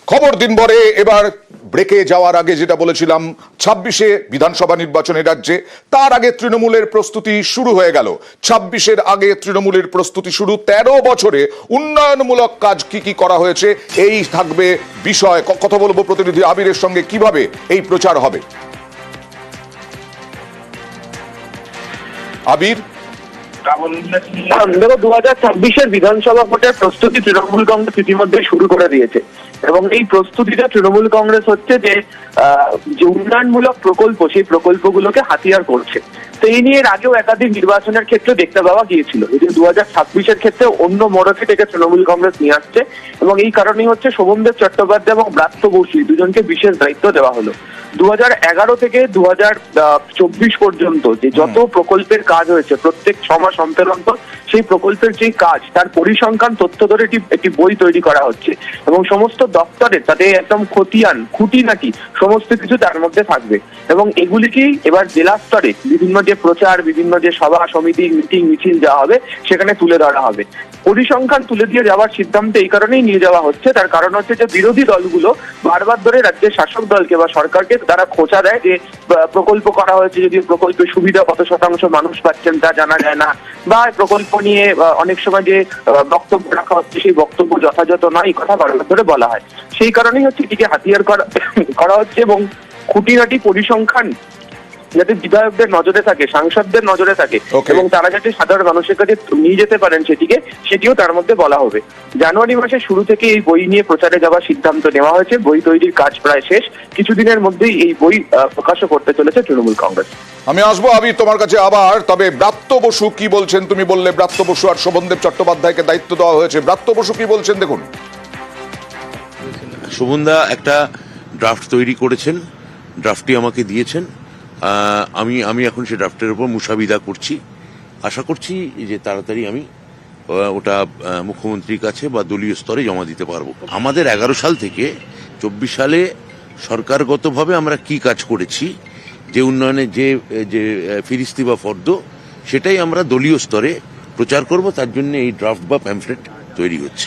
খবর দিনভরে এবার ব্রেকে যাওয়ার আগে যেটা বলেছিলাম 26-এ বিধানসভা নির্বাচনে রাজ্যে, তার আগে তৃণমূলের প্রস্তুতি শুরু হয়ে গেল। 26-এর আগে তৃণমূলের প্রস্তুতি শুরু। 13 বছরে উন্নয়নমূলক কাজ কি কি করা হয়েছে এই থাকবে বিষয়। কথা বলবো প্রতিনিধি আবিরের সঙ্গে, কিভাবে এই প্রচার হবে। আবির, দেখো 2026-এর বিধানসভা ভোটের প্রস্তুতি তৃণমূল কংগ্রেস ইতিমধ্যে শুরু করে দিয়েছে এবং এই প্রস্তুতিটা তৃণমূল কংগ্রেস হচ্ছে যে উন্নয়নমূলক প্রকল্প, সেই প্রকল্পগুলোকে হাতিয়ার করছে। তো এই নিয়ে এর আগেও একাধিক নির্বাচনের ক্ষেত্রে দেখতে পাওয়া গিয়েছিল, যদি 2026-এর ক্ষেত্রে অন্য মোড়কে থেকে তৃণমূল কংগ্রেস নিয়ে আসছে এবং এই কারণেই হচ্ছে শোভনদেব চট্টোপাধ্যায় এবং ব্রাত্য বসু দুজনকে বিশেষ দায়িত্ব দেওয়া হলো। 2011 থেকে 2024 পর্যন্ত যে যত প্রকল্পের কাজ হয়েছে, প্রত্যেক 6 মাস অন্তর অন্তর সেই প্রকল্পের যে কাজ তার পরিসংখ্যান তথ্য ধরে একটি বই তৈরি করা হচ্ছে এবং সমস্ত দপ্তরে তাদের একদম খতিয়ান খুঁটিনাটি সমস্ত কিছু তার মধ্যে থাকবে এবং এগুলিকেই এবার জেলা স্তরে বিভিন্ন যে প্রচার, বিভিন্ন যে সভা সমিতি, মিটিং মিছিল যাওয়া হবে সেখানে তুলে ধরা হবে। পরিসংখ্যান তুলে দিয়ে যাওয়ার সিদ্ধান্ত এই কারণেই নিয়ে যাওয়া হচ্ছে, তার কারণ হচ্ছে যে বিরোধী দলগুলো বারবার ধরে রাজ্যের শাসক দলকে বা সরকারকে তারা খোঁচা দেয় যে প্রকল্প করা হয়েছে, যদি প্রকল্পের সুবিধা কত শতাংশ মানুষ পাচ্ছেন তা জানা যায় না, বা প্রকল্প নিয়ে অনেক সময় যে বক্তব্য রাখা হচ্ছে সেই বক্তব্য যথাযথ নয়, এই কথা বারবার ধরে বলা হয়। সেই কারণেই হচ্ছে এটিকে হাতিয়ার করা হচ্ছে এবং খুঁটিনাটি পরিসংখ্যান যাতে বিধায়কদের নজরে থাকে, সাংসদদের নজরে থাকে এবং তারা যাতে সাধারণ মানুষের কাছে নিয়ে যেতে পারেন সেটিও তার মধ্যে বলা হবে। জানুয়ারি মাসের শুরু থেকে এই বই নিয়ে প্রচারে যাওয়ার সিদ্ধান্ত নেওয়া হয়েছে। বই তৈরির কাজ প্রায় শেষ, কিছুদিনের মধ্যেই এই বই প্রকাশও করতে চলেছে তৃণমূল কংগ্রেস। আমি আসবো আবির তোমার কাছে আবার। তবে ব্রাত্য বসু কি বলছেন? তুমি বললে ব্রাত্য বসু আর শোভনদেব চট্টোপাধ্যায়কে দায়িত্ব দেওয়া হয়েছে, ব্রাত্য বসু কি বলছেন দেখুন। শোভনদা একটা ড্রাফট তৈরি করেছেন, ড্রাফটটি আমাকে দিয়েছেন। আমি এখন সে ড্রাফটের উপর মুসাবিদা করছি। আশা করছি যে তাড়াতাড়ি আমি ওটা মুখ্যমন্ত্রীর কাছে বা দলীয় স্তরে জমা দিতে পারবো। আমাদের 11 সাল থেকে 24 সালে সরকারগতভাবে আমরা কি কাজ করেছি, যে উন্নয়নের যে ফিরিস্তি বা ফর্দ, সেটাই আমরা দলীয় স্তরে প্রচার করব। তার জন্য এই ড্রাফট বা প্যামফ্লেট তৈরি হচ্ছে।